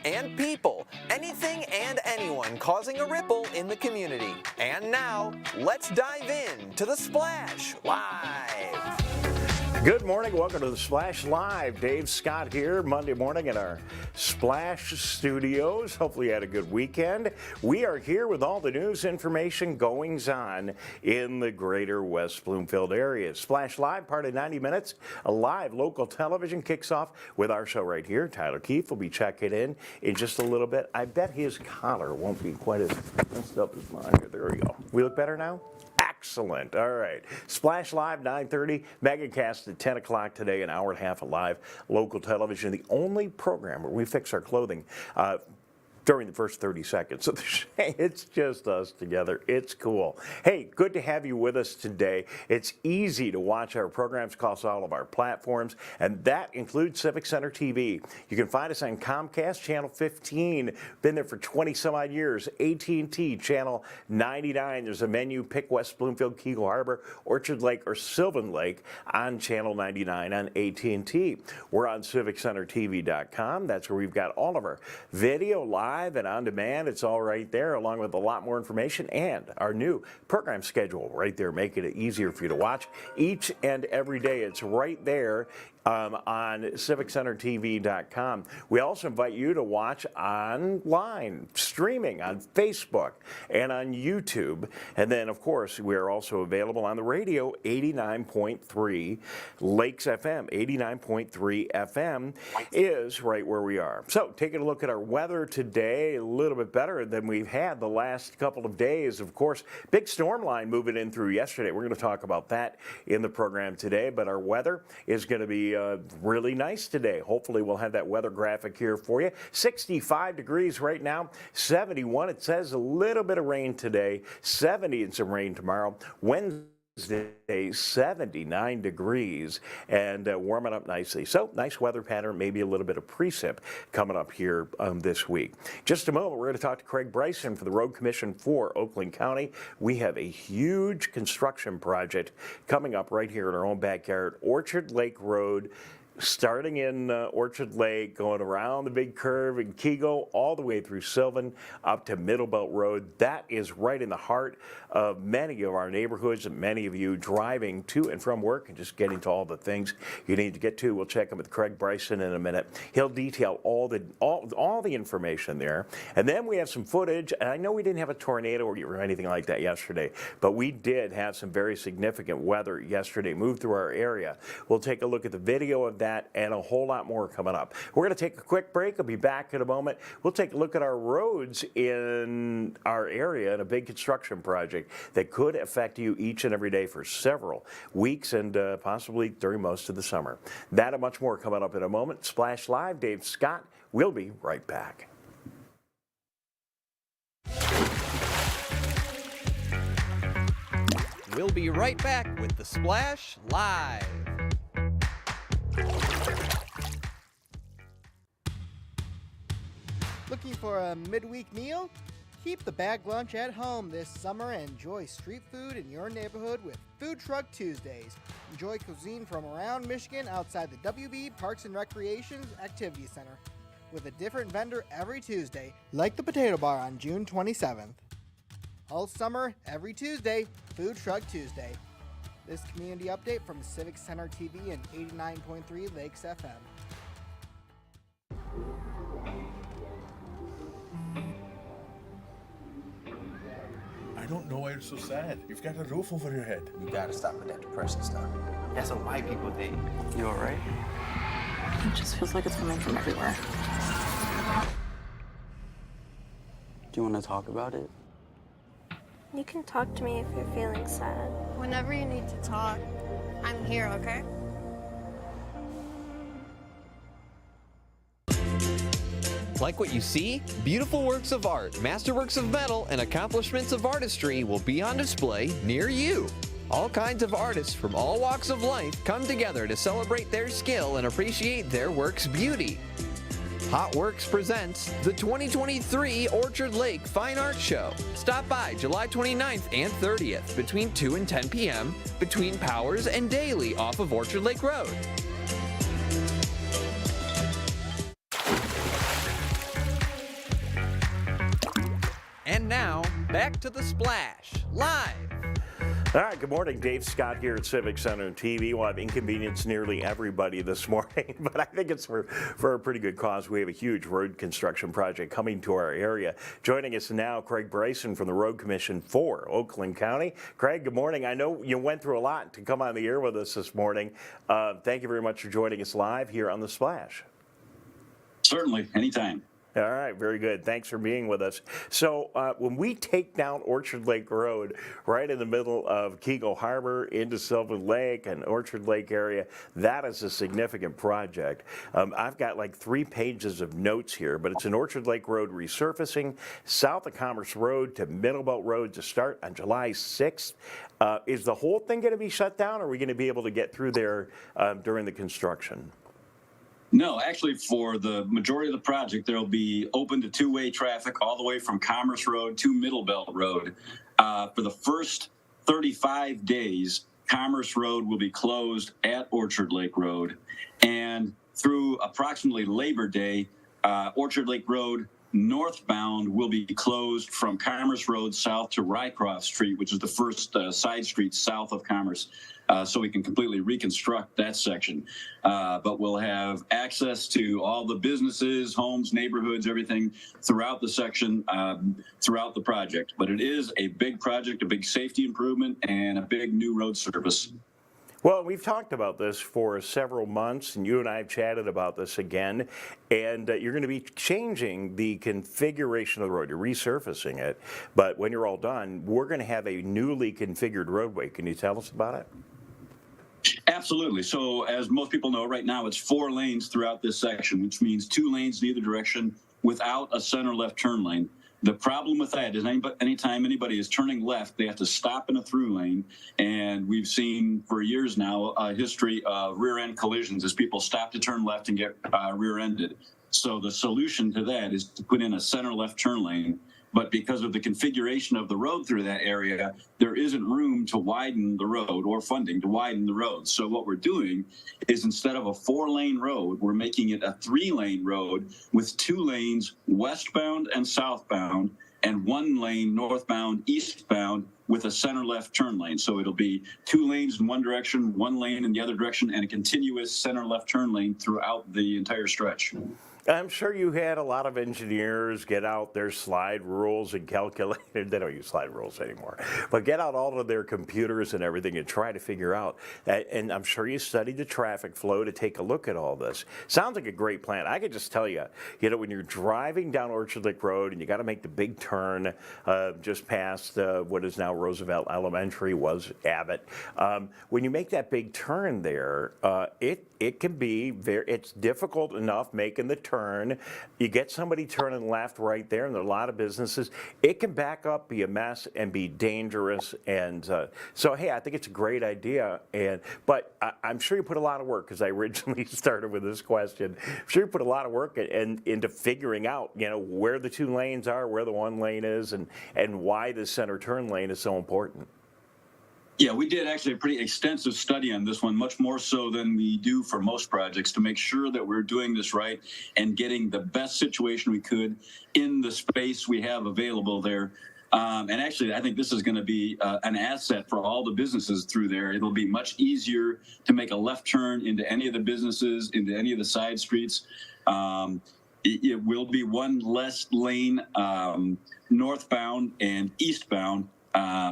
and people, anything and anyone causing a ripple in the community. And now, let's dive in to the Splash Live. Good morning, welcome to the Splash Live. Dave Scott here, Monday morning in our Splash studios. Hopefully you had a good weekend. We are here with all the news, information, goings on in the Greater West Bloomfield area. Splash Live, part of 90 minutes. A live local television kicks off with our show right here. Tyler Keefe will be checking in just a little bit. I bet his collar won't be quite as messed up as mine. There we go. We look better now? Excellent. All right. Splash Live, 9:30. Megacast at 10 o'clock today, an hour and a half of live local television. The only program where we fix our clothing during the first 30 seconds. So it's just us together. It's cool. Hey, good to have you with us today. It's easy to watch our programs across all of our platforms, and that includes Civic Center TV. You can find us on Comcast, Channel 15. Been there for 20 some odd years. AT&T, Channel 99. There's a menu, pick West Bloomfield, Kegel Harbor, Orchard Lake, or Sylvan Lake on Channel 99 on AT&T. We're on CivicCenterTV.com. That's where we've got all of our video live and on demand. It's all right there, along with a lot more information and our new program schedule right there, making it easier for you to watch each and every day. It's right there on CivicCenterTV.com. We also invite you to watch online, streaming on Facebook and on YouTube. And then, of course, we are also available on the radio, 89.3 Lakes FM. 89.3 FM is right where we are. So, taking a look at our weather today, a little bit better than we've had the last couple of days. Of course, big storm line moving in through yesterday. We're going to talk about that in the program today, but our weather is going to be really nice today. Hopefully we'll have that weather graphic here for you. 65 degrees right now, 71. It says a little bit of rain today, 70 and some rain tomorrow. Wednesday, 79 degrees and warming up nicely. So nice weather pattern, maybe a little bit of precip coming up here this week. Just a moment, we're going to talk to Craig Bryson for the Road Commission for Oakland County. We have a huge construction project coming up right here in our own backyard, Orchard Lake Road. Starting in Orchard Lake, going around the big curve in Kegel, all the way through Sylvan, up to Middlebelt Road. That is right in the heart of many of our neighborhoods and many of you driving to and from work and just getting to all the things you need to get to. We'll check in with Craig Bryson in a minute. He'll detail all the information there. And then we have some footage. And I know we didn't have a tornado or anything like that yesterday, but we did have some very significant weather yesterday move through our area. We'll take a look at the video of that and a whole lot more coming up. We're going to take a quick break. I'll be back in a moment. We'll take a look at our roads in our area and a big construction project that could affect you each and every day for several weeks and possibly during most of the summer. That and much more coming up in a moment. Splash Live, Dave Scott. We'll be right back. We'll be right back with the Splash Live. Looking for a midweek meal? Keep the bag lunch at home this summer and enjoy street food in your neighborhood with Food Truck Tuesdays. Enjoy cuisine from around Michigan outside the WB Parks and Recreations Activity Center with a different vendor every Tuesday, like the Potato Bar on June 27th. All summer, every Tuesday, Food Truck Tuesday. This community update from Civic Center TV and 89.3 Lakes FM. I don't know why you're so sad. You've got a roof over your head. You gotta stop with that depression stuff. That's what white people think. You alright? It just feels like it's coming from everywhere. Do you want to talk about it? You can talk to me if you're feeling sad. Whenever you need to talk, I'm here, okay? Like what you see? Beautiful works of art, masterworks of metal, and accomplishments of artistry will be on display near you. All kinds of artists from all walks of life come together to celebrate their skill and appreciate their work's beauty. Hot Works presents the 2023 Orchard Lake Fine Art Show. Stop by July 29th and 30th between 2 and 10 p.m. between Powers and Daly off of Orchard Lake Road. And now, back to the Splash, live. All right, good morning. Dave Scott here at Civic Center TV. Well, I've inconvenienced nearly everybody this morning, but I think it's for a pretty good cause. We have a huge road construction project coming to our area. Joining us now, Craig Bryson from the Road Commission for Oakland County. Craig, good morning. I know you went through a lot to come on the air with us this morning. Thank you very much for joining us live here on The Splash. Certainly, anytime. All right, very good. Thanks for being with us. So when we take down Orchard Lake Road, right in the middle of Keego Harbor into Sylvan Lake and Orchard Lake area, that is a significant project. I've got like 3 pages of notes here, but it's an Orchard Lake Road resurfacing, south of Commerce Road to Middlebelt Road to start on July 6th. Is the whole thing going to be shut down, or are we going to be able to get through there during the construction? No, actually, for the majority of the project, there will be open to two-way traffic all the way from Commerce Road to Middlebelt Road. For the first 35 days, Commerce Road will be closed at Orchard Lake Road. And through approximately Labor Day, Orchard Lake Road northbound will be closed from Commerce Road south to Rycroft Street, which is the first side street south of Commerce, so we can completely reconstruct that section. But we'll have access to all the businesses, homes, neighborhoods, everything throughout the section, throughout the project. But it is a big project, a big safety improvement, and a big new road service. Well, we've talked about this for several months, and you and I have chatted about this again, and you're going to be changing the configuration of the road. You're resurfacing it, but when you're all done, we're going to have a newly configured roadway. Can you tell us about it? Absolutely. So as most people know, right now it's 4 lanes throughout this section, which means 2 lanes in either direction without a center left turn lane. The problem with that is anytime anybody is turning left, they have to stop in a through lane. And we've seen for years now a history of rear-end collisions as people stop to turn left and get rear-ended. So the solution to that is to put in a center left turn lane. But because of the configuration of the road through that area, there isn't room to widen the road or funding to widen the road. So what we're doing is instead of a 4-lane road, we're making it a 3-lane road with 2 lanes westbound and southbound and 1 lane northbound, eastbound with a center left turn lane. So it'll be 2 lanes in one direction, 1 lane in the other direction, and a continuous center left turn lane throughout the entire stretch. I'm sure you had a lot of engineers get out their slide rules and calculate. They don't use slide rules anymore, but get out all of their computers and everything and try to figure out that. And I'm sure you studied the traffic flow to take a look at all this. Sounds like a great plan. I could just tell you, when you're driving down Orchard Lake Road and you got to make the big turn just past what is now Roosevelt Elementary, was Abbott. When you make that big turn there, it can be it's difficult enough making the turn. You get somebody turning left right there, and there are a lot of businesses. It can back up, be a mess, and be dangerous. And so, hey, I think it's a great idea. But I'm sure you put a lot of work, because I originally started with this question. I'm sure you put a lot of work into figuring out, where the 2 lanes are, where the 1 lane is, and why the center turn lane is so important. Yeah, we did actually a pretty extensive study on this one, much more so than we do for most projects, to make sure that we're doing this right and getting the best situation we could in the space we have available there. And actually, I think this is going to be an asset for all the businesses through there. It'll be much easier to make a left turn into any of the businesses, into any of the side streets. It will be 1 less lane northbound and eastbound.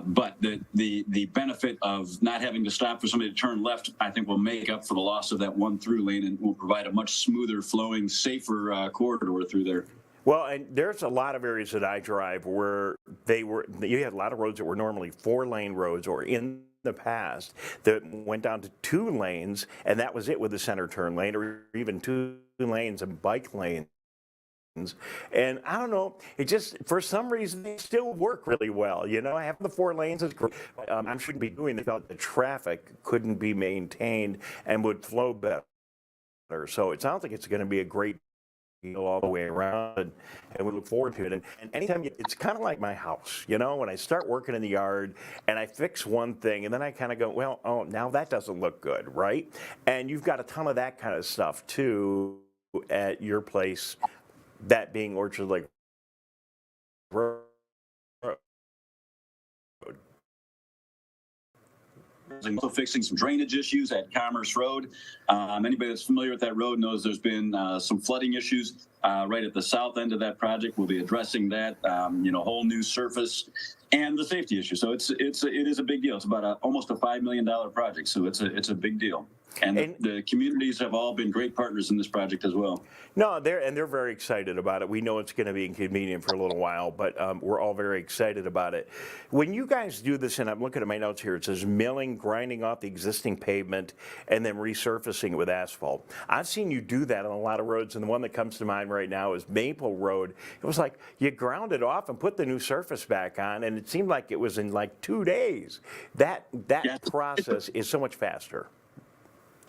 But the benefit of not having to stop for somebody to turn left, I think, will make up for the loss of that 1 through lane and will provide a much smoother flowing, safer corridor through there. Well, and there's a lot of areas that I drive where you had a lot of roads that were normally 4-lane roads, or in the past that went down to 2 lanes, and that was it with the center turn lane, or even 2 lanes and bike lanes. And I don't know, it just, for some reason, they still work really well. Having the 4 lanes is great. I shouldn't be doing it. The traffic couldn't be maintained and would flow better. So it sounds like it's going to be a great deal all the way around, and we look forward to it. And anytime, it's kind of like my house, when I start working in the yard and I fix one thing and then I kind of go, well, oh, now that doesn't look good, right? And you've got a ton of that kind of stuff too at your place. That being Orchard Lake Road. Also fixing some drainage issues at Commerce Road. Anybody that's familiar with that road knows there's been some flooding issues right at the south end of that project. We'll be addressing that, whole new surface and the safety issue. So it is a big deal. It's about almost a $5 million project. So it's a big deal. And the communities have all been great partners in this project as well. No, they're very excited about it. We know it's going to be inconvenient for a little while, but we're all very excited about it. When you guys do this, and I'm looking at my notes here, it says milling, grinding off the existing pavement, and then resurfacing it with asphalt. I've seen you do that on a lot of roads, and the one that comes to mind right now is Maple Road. It was like you ground it off and put the new surface back on, and it seemed like it was in like 2 days. That process is so much faster.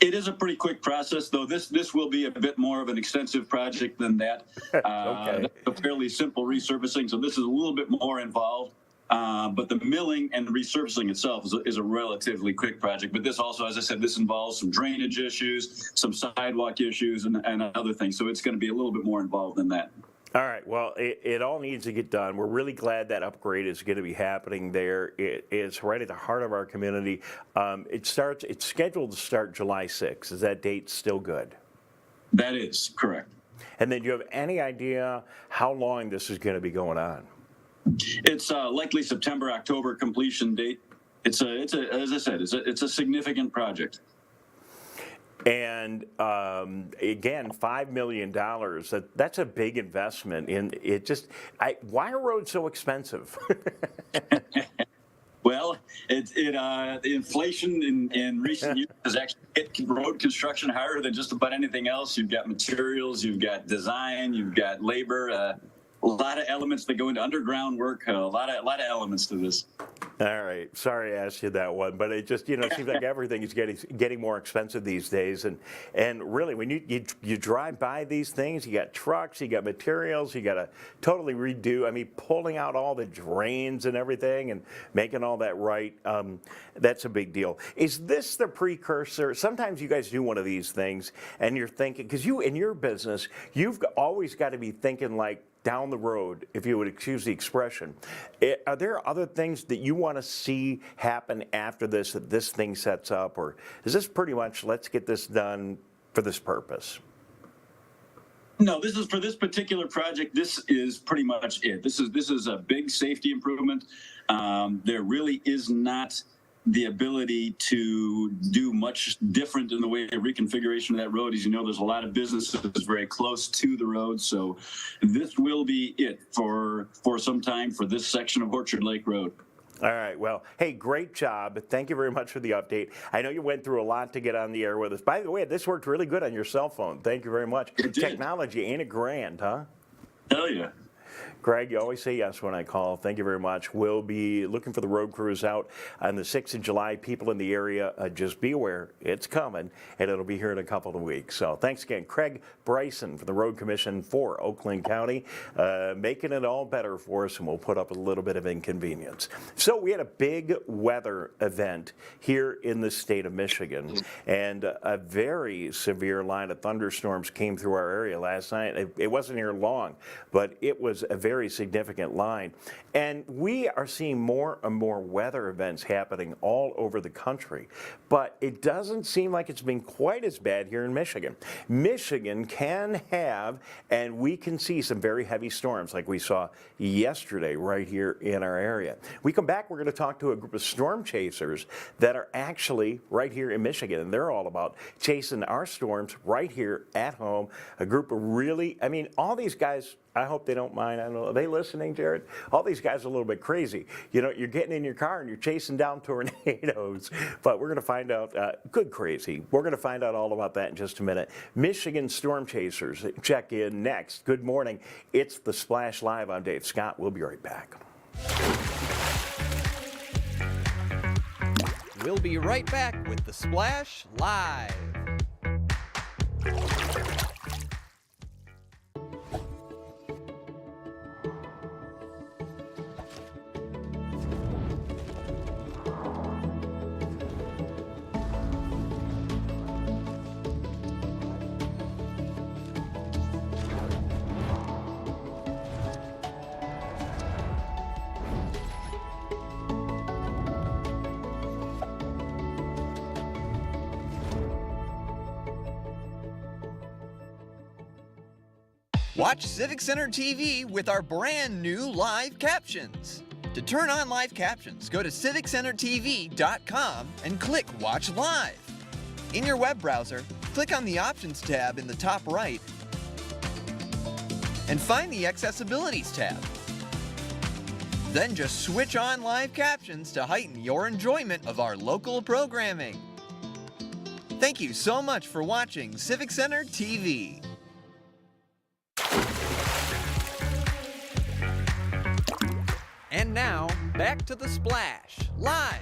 It is a pretty quick process, though. This will be a bit more of an extensive project than that. Okay. That's a fairly simple resurfacing, so this is a little bit more involved. But the milling and resurfacing itself is a relatively quick project. But this also, as I said, this involves some drainage issues, some sidewalk issues, and other things. So it's going to be a little bit more involved than that. All right, well, it all needs to get done. We're really glad that upgrade is going to be happening there. It's right at the heart of our community. It's scheduled to start July 6th. Is that date still good? That is correct. And then do you have any idea how long this is going to be going on? It's likely September, October completion date. As I said, it's a significant project. And again, $5 million, that's a big investment. Why are roads so expensive? Well, the inflation in recent years has actually hit road construction harder than just about anything else. You've got materials, you've got design, you've got labor, a lot of elements that go into underground work, a lot of elements to this. All right. Sorry I asked you that one, but it just, seems like everything is getting more expensive these days. And really, when you drive by these things, you got trucks, you got materials, you got to totally redo. I mean, pulling out all the drains and everything and making all that right, that's a big deal. Is this the precursor? Sometimes you guys do one of these things and you're thinking, because in your business, you've always got to be thinking like, down the road, if you would excuse the expression. Are there other things that you want to see happen after this, that this thing sets up, or is this pretty much, let's get this done for this purpose? No, this is for this particular project. This is pretty much it. This is a big safety improvement. There really is not the ability to do much different in the way of reconfiguration of that road. As you know, there's a lot of businesses very close to the road, so this will be it for some time for this section of Orchard Lake Road. All right. Well, hey, great job. Thank you very much for the update. I know you went through a lot to get on the air with us. By the way, this worked really good on your cell phone. Thank you very much. It did. Technology, ain't it grand, huh? Hell yeah. Greg, you always say yes when I call. Thank you very much. We'll be looking for the road crews out on the 6th of July. People in the area, just be aware, it's coming, and it'll be here in a couple of weeks. So thanks again. Craig Bryson for the Road Commission for Oakland County, making it all better for us, and we'll put up a little bit of inconvenience. So we had a big weather event here in the state of Michigan, and a very severe line of thunderstorms came through our area last night. It wasn't here long, but it was a very significant line. And we are seeing more and more weather events happening all over the country. But it doesn't seem like it's been quite as bad here in Michigan. Michigan can have, and we can see some very heavy storms like we saw yesterday right here in our area. We come back, we're going to talk to a group of storm chasers that are actually right here in Michigan. And they're all about chasing our storms right here at home. A group of really, all these guys, I hope they don't mind. I don't know. Are they listening, Jared? All these guys are a little bit crazy. You're getting in your car and you're chasing down tornadoes. But we're going to find out, good crazy. We're going to find out all about that in just a minute. Michigan storm chasers check in next. Good morning. It's The Splash Live. I'm Dave Scott. We'll be right back. We'll be right back with The Splash Live. Watch Civic Center TV with our brand new live captions. To turn on live captions, go to civiccentertv.com and click Watch Live. In your web browser, click on the Options tab in the top right and find the Accessibilities tab. Then just switch on live captions to heighten your enjoyment of our local programming. Thank you so much for watching Civic Center TV. And now, back to the Splash, live.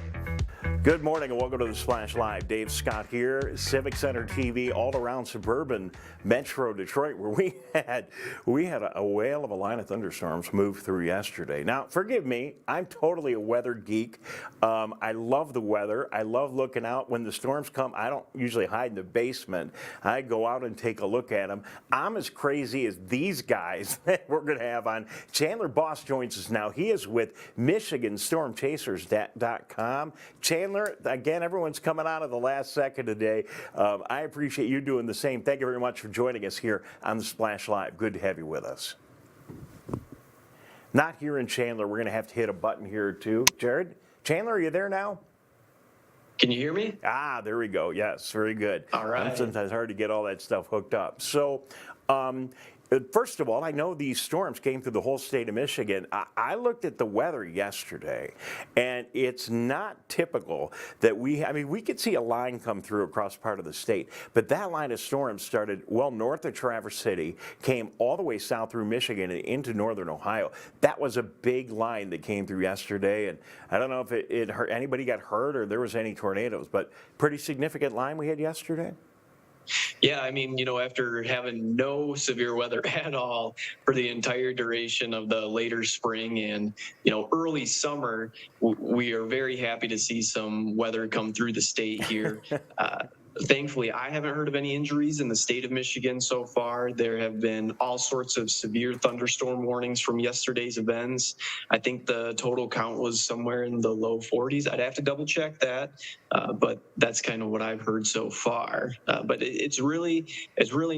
Good morning and welcome to the Splash Live. Dave Scott here, Civic Center TV, all around suburban Metro Detroit, where we had a whale of a line of thunderstorms move through yesterday. Now, forgive me, I'm totally a weather geek. I love the weather. I love looking out. When the storms come, I don't usually hide in the basement. I go out and take a look at them. I'm as crazy as these guys that we're going to have on. Chandler Bos joins us now. He is with MichiganStormChasers.com. Chandler, again, everyone's coming out of the last second today. I appreciate you doing the same. Thank you very much for joining us here on the Splash Live. Good to have you with us. Not here in Chandler. We're going to have to hit a button here too. Jared? Chandler, are you there now? Can you hear me? There we go. Yes, very good. All right. It's sometimes hard to get all that stuff hooked up. So, first of all, I know these storms came through the whole state of Michigan. I looked at the weather yesterday, and it's not typical that we could see a line come through across part of the state, but that line of storms started well north of Traverse City, came all the way south through Michigan and into northern Ohio. That was a big line that came through yesterday, and I don't know if it hurt, anybody got hurt or there was any tornadoes, but pretty significant line we had yesterday. Yeah, I mean, after having no severe weather at all for the entire duration of the later spring and, early summer, we are very happy to see some weather come through the state here. Thankfully, I haven't heard of any injuries in the state of Michigan so far. There have been all sorts of severe thunderstorm warnings from yesterday's events. I think the total count was somewhere in the low 40s. I'd have to double check that, but that's kind of what I've heard so far. But it's really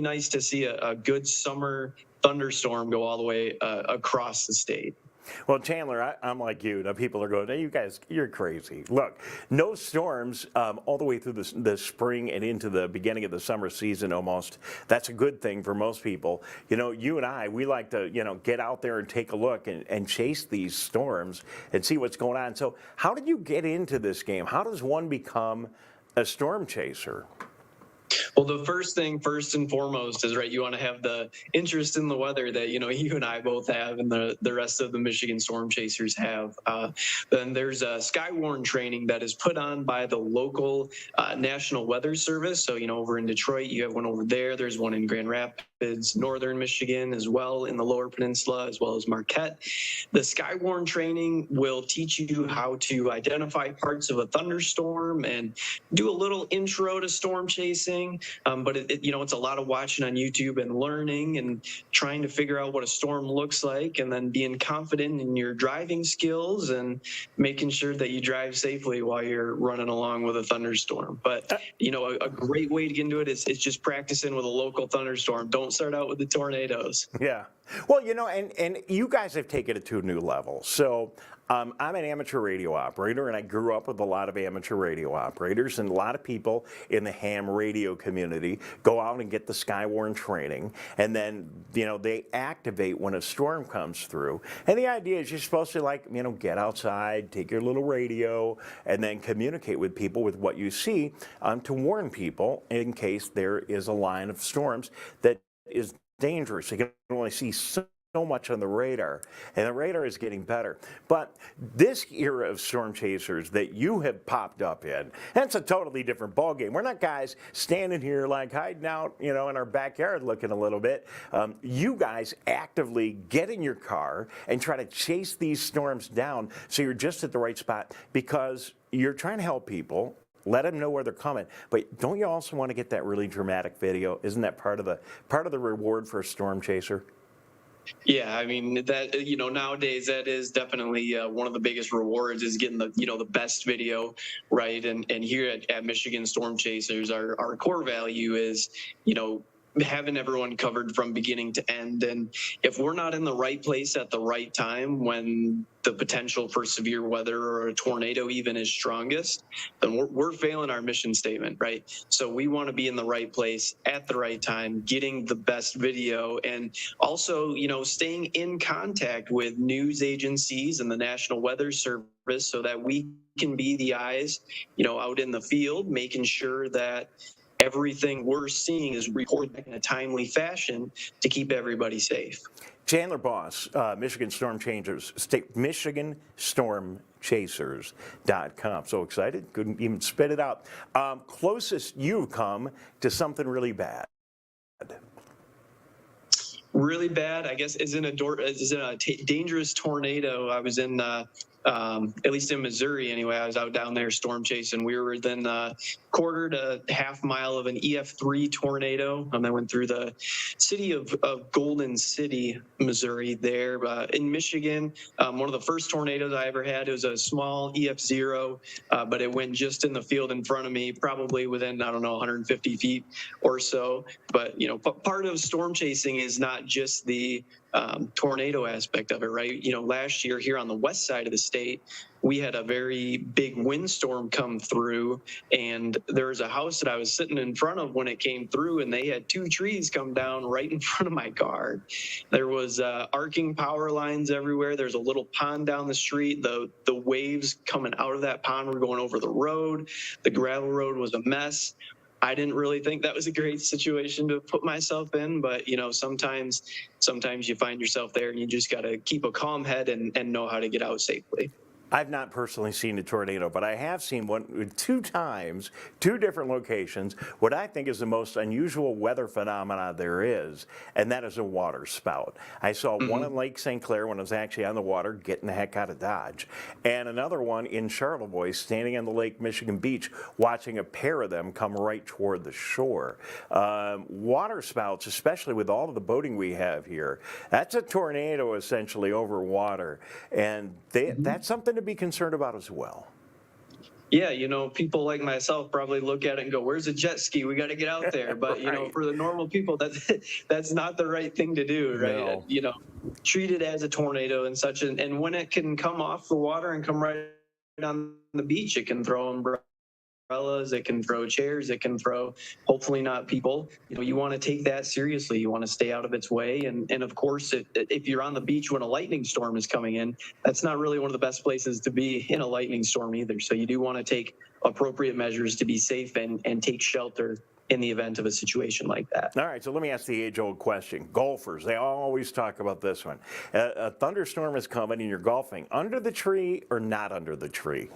nice to see a good summer thunderstorm go all the way across the state. Well, Chandler, I'm like you. Now people are going, hey, you guys, you're crazy. Look, no storms all the way through the spring and into the beginning of the summer season almost. That's a good thing for most people. You and I, we like to, get out there and take a look and chase these storms and see what's going on. So how did you get into this game? How does one become a storm chaser? Well, the first and foremost is, right, you want to have the interest in the weather that, you and I both have and the rest of the Michigan Storm Chasers have. Then there's a Skywarn training that is put on by the local National Weather Service. So, over in Detroit, you have one over there. There's one in Grand Rapids, northern Michigan, as well in the Lower Peninsula, as well as Marquette. The Skywarn training will teach you how to identify parts of a thunderstorm and do a little intro to storm chasing. But it's a lot of watching on YouTube and learning and trying to figure out what a storm looks like, and then being confident in your driving skills and making sure that you drive safely while you're running along with a thunderstorm. But a great way to get into it is just practicing with a local thunderstorm. Don't start out with the tornadoes. Yeah. Well, and you guys have taken it to a new level. So I'm an amateur radio operator, and I grew up with a lot of amateur radio operators, and a lot of people in the ham radio community go out and get the Skywarn training, and then, they activate when a storm comes through. And the idea is you're supposed to, get outside, take your little radio, and then communicate with people with what you see to warn people in case there is a line of storms that is dangerous. You can only see so much on the radar, and the radar is getting better. But this era of storm chasers that you have popped up in, that's a totally different ballgame. We're not guys standing here hiding out, in our backyard looking a little bit. You guys actively get in your car and try to chase these storms down so you're just at the right spot because you're trying to help people. Let them know where they're coming. But don't you also want to get that really dramatic video? Isn't that part of the reward for a storm chaser? Yeah, I mean, that, nowadays that is definitely one of the biggest rewards is getting the best video, right? And here at Michigan Storm Chasers, our core value is, having everyone covered from beginning to end. And if we're not in the right place at the right time when the potential for severe weather or a tornado even is strongest, then we're failing our mission statement, right? So we want to be in the right place at the right time, getting the best video, and also, staying in contact with news agencies and the National Weather Service so that we can be the eyes, out in the field, making sure that everything we're seeing is reported in a timely fashion to keep everybody safe. Chandler Bos, Michigan Storm Chasers, Michigan Storm Chasers.com. So excited, couldn't even spit it out. Closest you've come to something really bad. Really bad, I guess, is in a dangerous tornado. I was in, at least in Missouri anyway, I was out down there storm chasing. We were within a quarter to half mile of an EF3 tornado. And I went through the city of Golden City, Missouri there. In Michigan, one of the first tornadoes I ever had, it was a small EF0, but it went just in the field in front of me, probably within, 150 feet or so. But, part of storm chasing is not just the tornado aspect of it, right? Last year here on the west side of the state, we had a very big windstorm come through, and there was a house that I was sitting in front of when it came through, and they had 2 trees come down right in front of my car. There was arcing power lines everywhere. There's a little pond down the street. The waves coming out of that pond were going over the road. The gravel road was a mess. I didn't really think that was a great situation to put myself in, but sometimes you find yourself there and you just got to keep a calm head and know how to get out safely. I've not personally seen a tornado, but I have seen one 2 times, 2 different locations, what I think is the most unusual weather phenomena there is, and that is a water spout. I saw one in Lake St. Clair when I was actually on the water, getting the heck out of Dodge, and another one in Charlevoix, standing on the Lake Michigan beach, watching a pair of them come right toward the shore. Water spouts, especially with all of the boating we have here, that's a tornado essentially over water, and that's something to be concerned about as well. Yeah, people like myself probably look at it and go, "Where's a jet ski? We got to get out there." But Right. for the normal people, that's not the right thing to do, right? No. Treat it as a tornado and such, and when it can come off the water and come right on the beach, it can throw umbrellas, it can throw chairs, it can throw, hopefully not people. You want to take that seriously. You want to stay out of its way. And of course, if you're on the beach when a lightning storm is coming in, that's not really one of the best places to be in a lightning storm either. So you do want to take appropriate measures to be safe and take shelter in the event of a situation like that. All right, so let me ask the age-old question. Golfers, they always talk about this one. A thunderstorm is coming and you're golfing. Under the tree or not under the tree?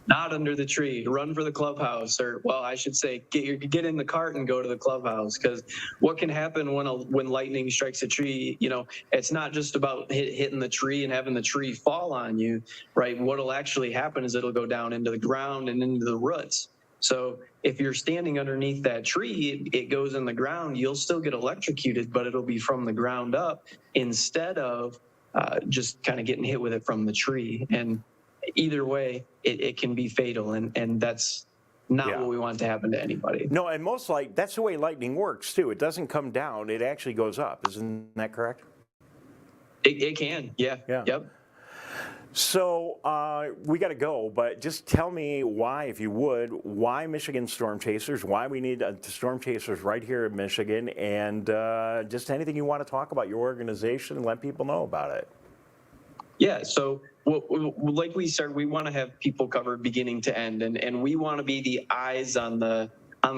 Not under the tree. Run for the clubhouse, or I should say, get in the cart and go to the clubhouse. Because what can happen when lightning strikes a tree? It's not just about hitting the tree and having the tree fall on you, right? What'll actually happen is it'll go down into the ground and into the roots. So if you're standing underneath that tree, it goes in the ground. You'll still get electrocuted, but it'll be from the ground up instead of just kind of getting hit with it from the tree. And either way, it can be fatal, and that's not what we want to happen to anybody. No, and that's the way lightning works too. It doesn't come down; it actually goes up. Isn't that correct? It can, yeah. Yep. So we got to go, but just tell me why, if you would, why Michigan Storm Chasers, why we need Storm Chasers right here in Michigan, and just anything you want to talk about your organization and let people know about it. Yeah, so like we said, we want to have people covered beginning to end, and we want to be the eyes on the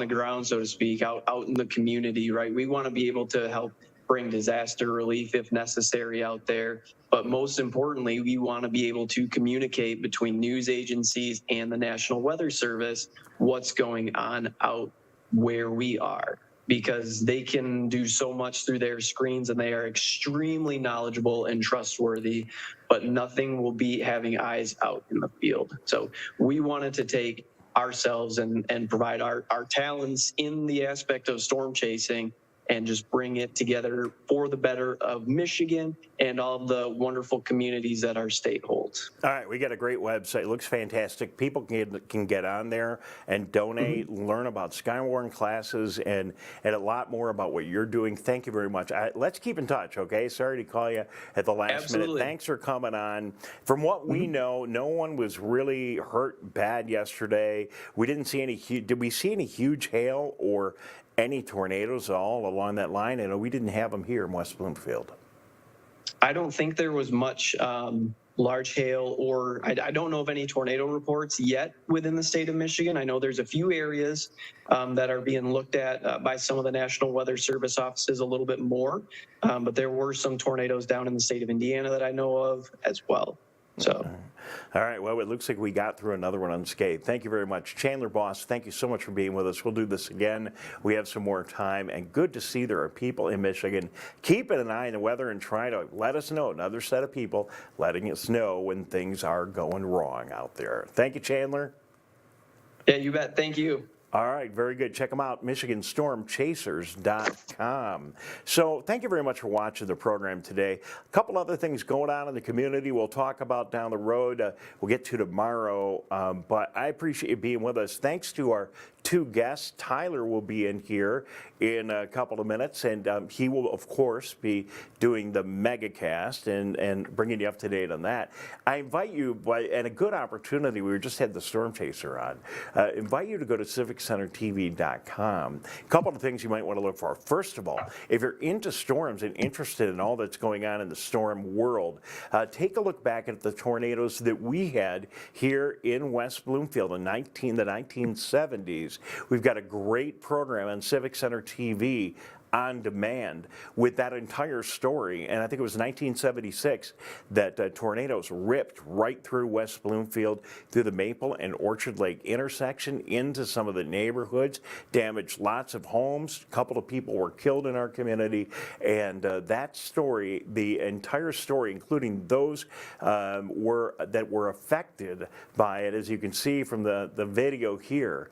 ground, so to speak, out in the community, right? We want to be able to help bring disaster relief if necessary out there. But most importantly, we want to be able to communicate between news agencies and the National Weather Service what's going on out where we are, because they can do so much through their screens and they are extremely knowledgeable and trustworthy, but nothing will be having eyes out in the field. So we wanted to take ourselves and provide our talents in the aspect of storm chasing and just bring it together for the better of Michigan and all the wonderful communities that our state holds. All right, we got a great website. It looks fantastic. People can get on there and donate, learn about Skywarn classes, and a lot more about what you're doing. Thank you very much. Let's keep in touch, okay? Sorry to call you at the last minute. Thanks for coming on. From what we know, no one was really hurt bad yesterday. We didn't see any did we see any huge hail or any tornadoes at all along that line? I know we didn't have them here in West Bloomfield. I don't think there was much large hail, or I don't know of any tornado reports yet within the state of Michigan. I know there's a few areas that are being looked at by some of the National Weather Service offices a little bit more, but there were some tornadoes down in the state of Indiana that I know of as well. So. All right, well, it looks like we got through another one unscathed. Thank you very much. Chandler Bos, thank you so much for being with us. We'll do this again. We have some more time, and good to see there are people in Michigan keeping an eye on the weather and trying to let us know, another set of people letting us know when things are going wrong out there. Thank you, Chandler. Yeah, you bet. Thank you. All right, very good. Check them out, MichiganStormChasers.com. So thank you very much for watching the program today. A couple other things going on in the community we'll talk about down the road. We'll get to tomorrow, but I appreciate you being with us. Thanks to our two guests. Tyler will be in here in a couple of minutes, and he will, of course, be doing the MegaCast and bringing you up to date on that. I invite you, and a good opportunity, we just had the Storm Chaser on, invite you to go to CivicCenterTV.com. A couple of things you might want to look for. First of all, if you're into storms and interested in all that's going on in the storm world, take a look back at the tornadoes that we had here in West Bloomfield in the 1970s. We've got a great program on Civic Center TV on demand with that entire story, and I think it was 1976 that tornadoes ripped right through West Bloomfield, through the Maple and Orchard Lake intersection, into some of the neighborhoods, damaged lots of homes. A couple of people were killed in our community, and that story, the entire story, including those that were affected by it, as you can see from the video here,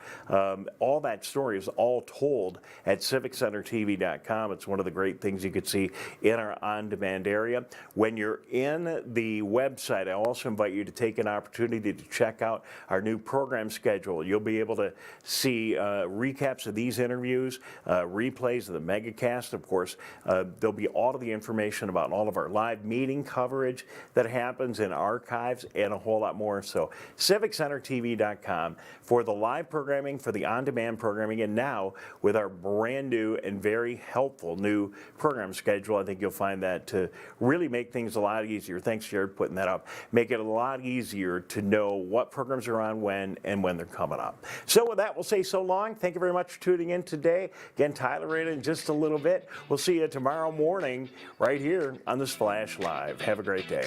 all that story is all told at CivicCenterTV.com. It's one of the great things you could see in our on-demand area. When you're in the website, I also invite you to take an opportunity to check out our new program schedule. You'll be able to see recaps of these interviews, replays of the MegaCast. Of course, there'll be all of the information about all of our live meeting coverage that happens in archives and a whole lot more. So CivicCenterTV.com for the live programming, for the on-demand programming, and now with our brand new and very helpful new program schedule. I think you'll find that to really make things a lot easier. Thanks, Jared, putting that up. Make it a lot easier to know what programs are on when and when they're coming up. So with that, we'll say so long. Thank you very much for tuning in today. Again, Tyler in just a little bit. We'll see you tomorrow morning right here on the Splash Live. Have a great day.